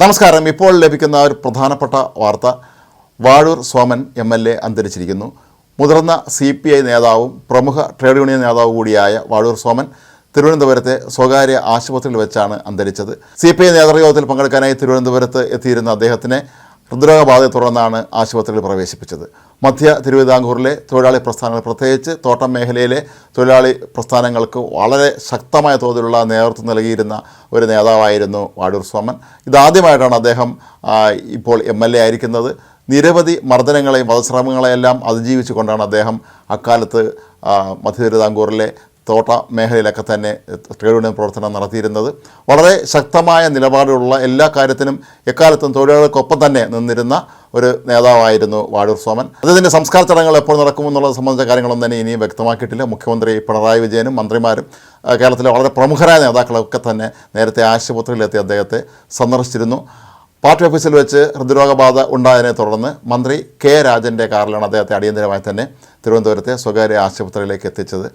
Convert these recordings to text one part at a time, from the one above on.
നമസ്കാരം. ഇപ്പോൾ ലഭിക്കുന്ന ഒരു പ്രധാനപ്പെട്ട വാർത്ത, വാഴൂർ സോമൻ MLA അന്തരിച്ചിരിക്കുന്നു. മുതിർന്ന CPI നേതാവും പ്രമുഖ ട്രേഡ് യൂണിയൻ നേതാവ് കൂടിയായ വാഴൂർ സോമൻ തിരുവനന്തപുരത്തെ സ്വകാര്യ ആശുപത്രിയിൽ വെച്ചാണ് അന്തരിച്ചത്. CPI നേതൃയോഗത്തിൽ പങ്കെടുക്കാനായി തിരുവനന്തപുരത്ത് എത്തിയിരുന്ന അദ്ദേഹത്തിനെ ഹൃദ്രോഗബാധയെ തുടർന്നാണ് ആശുപത്രിയിൽ പ്രവേശിപ്പിച്ചത്. മധ്യ തിരുവിതാംകൂറിലെ തൊഴിലാളി പ്രസ്ഥാനങ്ങൾ, പ്രത്യേകിച്ച് തോട്ടം മേഖലയിലെ തൊഴിലാളി പ്രസ്ഥാനങ്ങൾക്ക് വളരെ ശക്തമായ തോതിലുള്ള നേതൃത്വം നൽകിയിരുന്ന ഒരു നേതാവായിരുന്നു വാഴൂർ സോമൻ. ഇതാദ്യമായിട്ടാണ് അദ്ദേഹം ഇപ്പോൾ MLA ആയിരിക്കുന്നത്. നിരവധി മർദ്ദനങ്ങളെയും വധശ്രമങ്ങളെയെല്ലാം അതിജീവിച്ചുകൊണ്ടാണ് അദ്ദേഹം അക്കാലത്ത് മധ്യ തിരുവിതാംകൂറിലെ തോട്ട മേഖലയിലൊക്കെ തന്നെ ട്രേഡ് യൂണിയൻ പ്രവർത്തനം നടത്തിയിരുന്നത്. വളരെ ശക്തമായ നിലപാടുള്ള എല്ലാ കാര്യത്തിനും എക്കാലത്തും തൊഴിലാളികൾക്കൊപ്പം തന്നെ നിന്നിരുന്ന ഒരു നേതാവായിരുന്നു വാഴൂർ സോമൻ. അദ്ദേഹത്തിൻ്റെ സംസ്കാര ചടങ്ങുകൾ എപ്പോൾ നടക്കുമെന്നുള്ളത് സംബന്ധിച്ച കാര്യങ്ങളൊന്നും തന്നെ ഇനിയും വ്യക്തമാക്കിയിട്ടില്ല. മുഖ്യമന്ത്രി പിണറായി വിജയനും മന്ത്രിമാരും കേരളത്തിലെ വളരെ പ്രമുഖരായ നേതാക്കളൊക്കെ തന്നെ നേരത്തെ ആശുപത്രിയിലെത്തി അദ്ദേഹത്തെ സന്ദർശിച്ചിരുന്നു. പാർട്ടി ഓഫീസിൽ വെച്ച് ഹൃദ്രോഗബാധ ഉണ്ടായതിനെ തുടർന്ന് മന്ത്രി K. രാജൻ്റെ കാറിലാണ് അദ്ദേഹത്തെ അടിയന്തരമായി തന്നെ തിരുവനന്തപുരത്തെ സ്വകാര്യ ആശുപത്രിയിലേക്ക് എത്തിച്ചത്.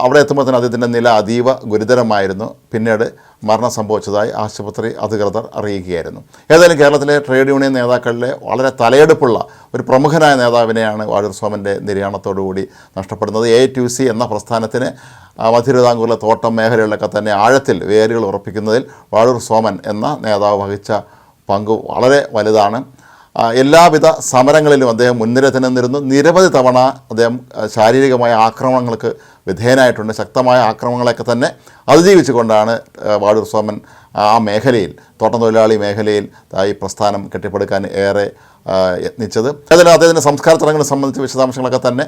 അവിടെ എത്തുമ്പോൾ തന്നെ അദ്ദേഹത്തിൻ്റെ നില അതീവ ഗുരുതരമായിരുന്നു. പിന്നീട് മരണം സംഭവിച്ചതായി ആശുപത്രി അധികൃതർ അറിയിക്കുകയായിരുന്നു. ഏതായാലും കേരളത്തിലെ ട്രേഡ് യൂണിയൻ നേതാക്കളിലെ വളരെ തലയെടുപ്പുള്ള ഒരു പ്രമുഖനായ നേതാവിനെയാണ് വാഴൂർ സോമൻ്റെ നിര്യാണത്തോടുകൂടി നഷ്ടപ്പെടുന്നത്. AITUC എന്ന പ്രസ്ഥാനത്തിന് മധ്യ തിരുവിതാംകൂറിലെ തോട്ടം മേഖലകളിലൊക്കെ തന്നെ ആഴത്തിൽ വേരുകൾ ഉറപ്പിക്കുന്നതിൽ വാഴൂർ സോമൻ എന്ന നേതാവ് വഹിച്ച പങ്ക് വളരെ വലുതാണ്. എല്ലാവിധ സമരങ്ങളിലും അദ്ദേഹം മുൻനിര നിന്നിരുന്നു. നിരവധി തവണ അദ്ദേഹം ശാരീരികമായ ആക്രമണങ്ങൾക്ക് വിധേയനായിട്ടുണ്ട്. ശക്തമായ ആക്രമണങ്ങളൊക്കെ തന്നെ അതിജീവിച്ചുകൊണ്ടാണ് വാഴൂർ സോമൻ ആ മേഖലയിൽ, തോട്ടം തൊഴിലാളി മേഖലയിൽ ഈ പ്രസ്ഥാനം കെട്ടിപ്പടുക്കാൻ ഏറെ യത്നിച്ചത്. അതിൽ അദ്ദേഹത്തിൻ്റെ സംസ്കാര ചടങ്ങുകളെ സംബന്ധിച്ച വിശദാംശങ്ങളൊക്കെ തന്നെ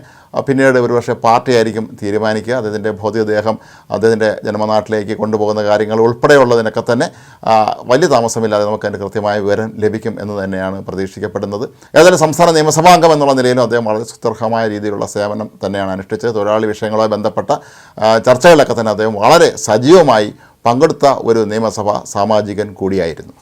പിന്നീട് ഒരുപക്ഷെ പാർട്ടിയായിരിക്കും തീരുമാനിക്കുക. അദ്ദേഹത്തിൻ്റെ ഭൗതികദേഹം അദ്ദേഹത്തിൻ്റെ ജന്മനാട്ടിലേക്ക് കൊണ്ടുപോകുന്ന കാര്യങ്ങൾ ഉൾപ്പെടെയുള്ളതിനൊക്കെ തന്നെ വലിയ താമസമില്ലാതെ നമുക്ക് അതിൻ്റെ കൃത്യമായ വിവരം ലഭിക്കും എന്ന് തന്നെയാണ് പ്രതീക്ഷിക്കപ്പെടുന്നത്. ഏതായാലും സംസ്ഥാന നിയമസഭാംഗം എന്നുള്ള നിലയിലും അദ്ദേഹം വളരെ സുദീർഘമായ രീതിയിലുള്ള സേവനം തന്നെയാണ് അനുഷ്ഠിച്ചത്. തൊഴിലാളി വിഷയങ്ങളുമായി ബന്ധപ്പെട്ട ചർച്ചകളിലൊക്കെ തന്നെ അദ്ദേഹം വളരെ സജീവമായി പങ്കെടുത്ത ഒരു നിയമസഭാ സാമാജികൻ കൂടിയായിരുന്നു.